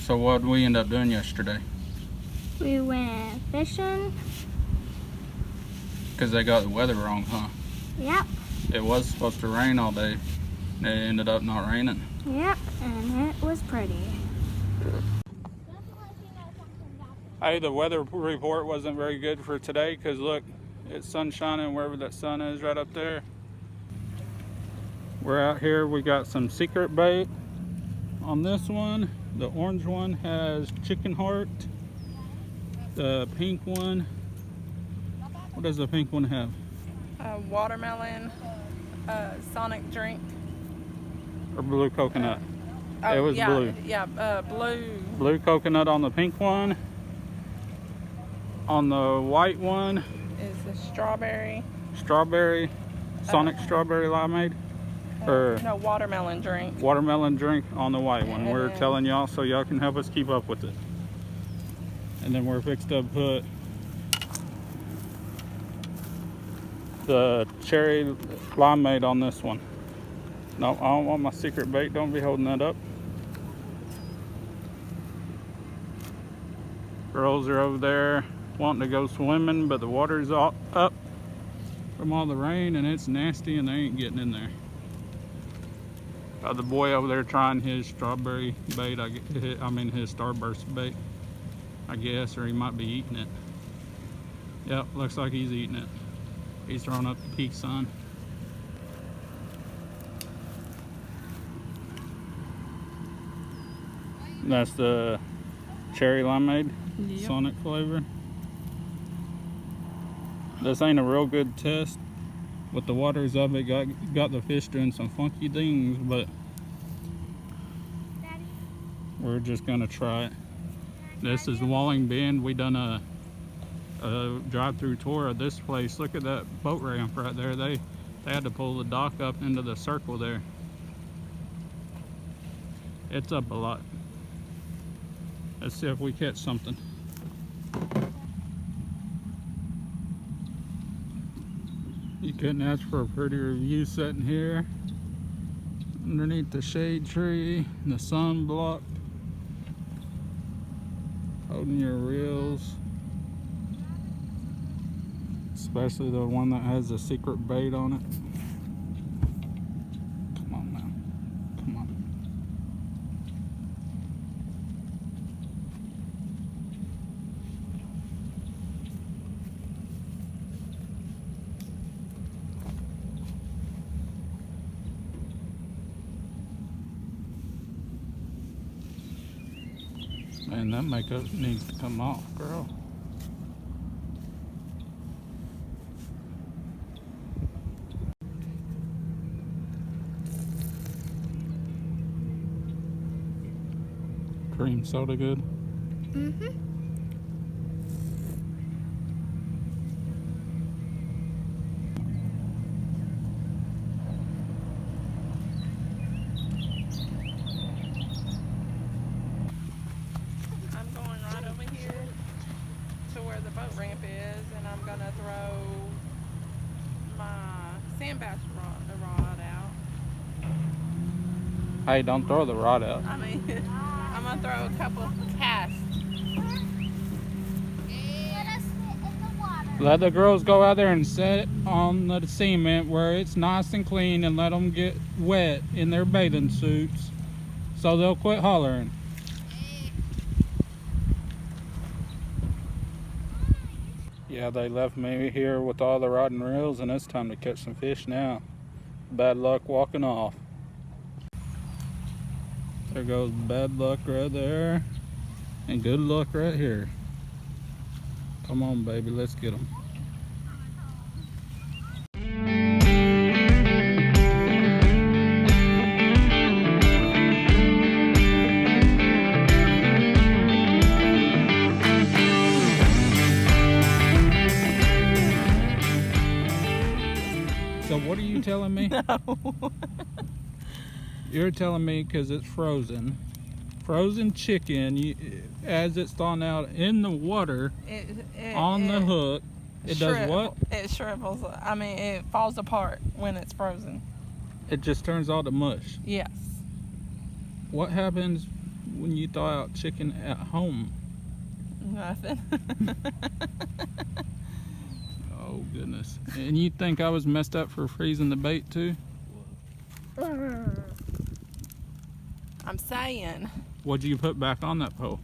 So what did we end up doing yesterday? We went fishing. Because they got the weather wrong, huh? Yep. It was supposed to rain all day. It ended up not raining. Yep, and it was pretty. Hey, the weather report wasn't very good for today because look, it's sun shining wherever that sun is right up there. We're out here, we got some secret bait on this one. The orange one has chicken heart. The pink one, what does the pink one have? Watermelon, Sonic drink. Or blue coconut? Oh, it was yeah, blue. Yeah, blue. Blue coconut on the pink one. On the white one Is the strawberry. Strawberry, Sonic strawberry limeade. Or no, watermelon drink. Watermelon drink on the white one. We're And telling y'all so y'all can help us keep up with it. And then we're fixed to put the cherry limeade on this one. No, I don't want my secret bait. Don't be holding that up. Girls are over there wanting to go swimming, but the water's all up from all the rain and it's nasty and they ain't getting in there. The boy over there trying his strawberry bait, his Starburst bait, I guess, or he might be eating it. Yep, looks like he's eating it. He's throwing up the peak sign. That's the cherry limeade, Yep. Sonic flavor. This ain't a real good test. With the waters of it, got the fish doing some funky things, but we're just gonna try it. This is Walling Bend. We done a drive-through tour of this place. Look at that boat ramp right there. They had to pull the dock up into the circle there. It's up a lot. Let's see if we catch something. You couldn't ask for a prettier view sitting here underneath the shade tree, the sun block, holding your reels, especially the one that has a secret bait on it. Come on now, come on. Man, that makeup needs to come off, girl. Cream soda good? Mm-hmm. I'm going right over here to where the boat ramp is, and I'm gonna throw my sand bass rod out. Hey, don't throw the rod out. I mean, I'm gonna throw a couple casts. Let the girls go out there and set it on the cement where it's nice and clean and let them get wet in their bathing suits so they'll quit hollering. Yeah, they left me here with all the rod and reels and it's time to catch some fish now. Bad luck walking off. There goes bad luck right there and good luck right here. Come on, baby, let's get them. So what are you telling me? No. You're telling me because it's frozen chicken, as it's thawing out in the water on the hook, it does what? It shrivels. I mean, it falls apart when it's frozen. It just turns all to mush. Yes. What happens when you thaw out chicken at home? Nothing. Oh goodness. And you think I was messed up for freezing the bait too? I'm saying. What'd you put back on that pole?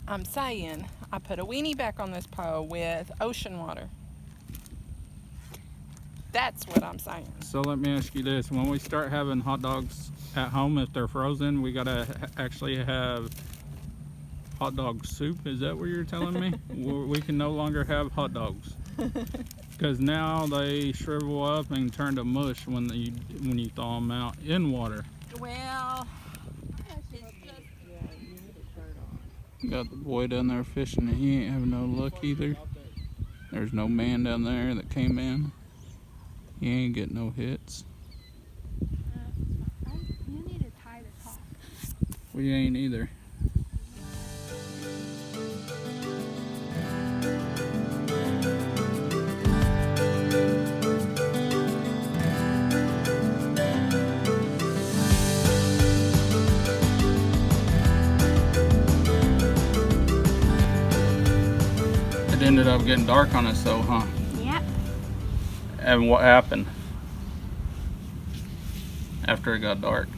I'm saying I put a weenie back on this pole with ocean water. That's what I'm saying. So let me ask you this. When we start having hot dogs at home, if they're frozen, we gotta actually have hot dog soup. Is that what you're telling me? We can no longer have hot dogs. Because now they shrivel up and turn to mush when you thaw them out in water. Well, Got the boy down there fishing and he ain't having no luck either. There's no man down there that came in. He ain't getting no hits. You need to tie the top. We ain't either. It ended up getting dark on us though, huh? Yep. And what happened after it got dark?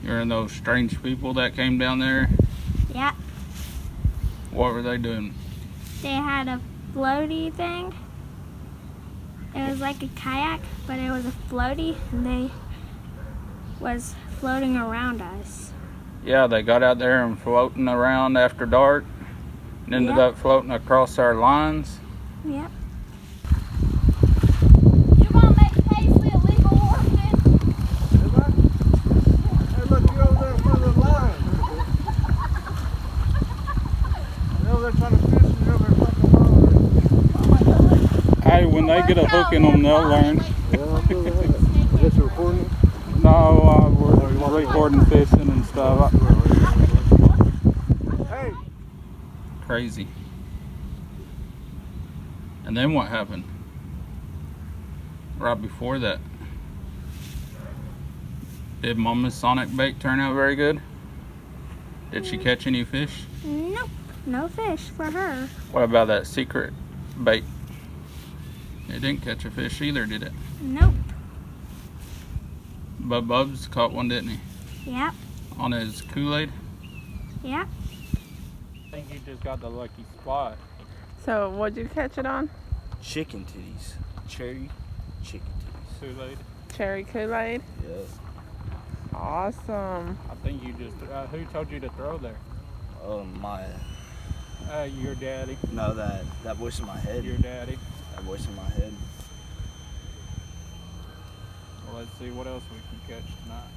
You're in those strange people that came down there? Yep. What were they doing? They had a floaty thing. It was like a kayak, but it was a floaty, and they was floating around us. Yeah, they got out there and floating around after dark and ended Yep. up floating across our lines. Yep. You gonna make Paisley a legal orphan? Hey, look, you over there in front of the line. They're over there trying to fish and you're over there fucking hollering. Hey, when they get a hook in them, they'll learn. Yeah, I'm doing that. I guess you're recording? No, we're recording fishing and stuff. Hey! Crazy. And then what happened? Right before that. Did Mama's sonic bait turn out very good? Did she catch any fish? Nope. No fish for her. What about that secret bait? It didn't catch a fish either, did it? Nope. But Bubs caught one, didn't he? Yep. On his Kool-Aid? Yep. I think you just got the lucky spot. so what'd you catch it on? Chicken titties. Cherry chicken titties. Kool-Aid? Cherry Kool-Aid. Yes. Awesome. I think you just, who told you to throw there? Your daddy. No, that voice in my head. Your daddy. That voice in my head. Well, let's see what else we can catch tonight.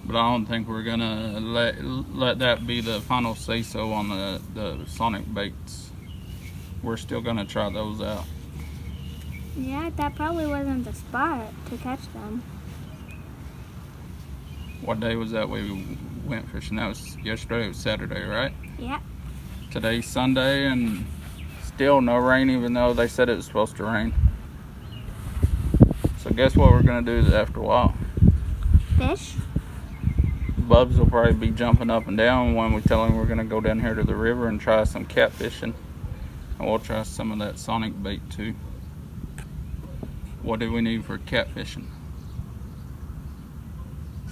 But I don't think we're gonna let that be the final say-so on the sonic baits. We're still gonna try those out. Yeah, that probably wasn't the spot to catch them. What day was that we went fishing? That was yesterday. It was Saturday, right? Yep. Today's Sunday and still no rain, even though they said it was supposed to rain. So guess what we're gonna do after a while? Fish. Bubs will probably be jumping up and down when we tell him we're gonna go down here to the river and try some catfishing. And we'll try some of that sonic bait too. What do we need for catfishing?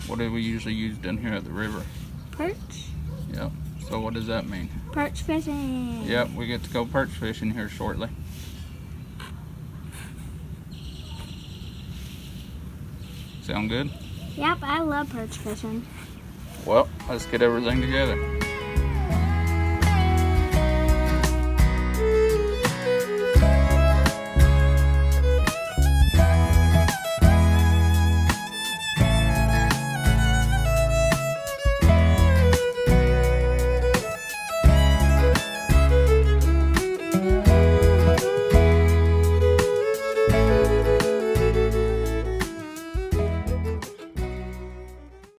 What do we usually use down here at the river? Perch. Yep. So what does that mean? Perch fishing. Yep, we get to go perch fishing here shortly. Sound good? Yep, I love perch fishing. Well, let's get everything together.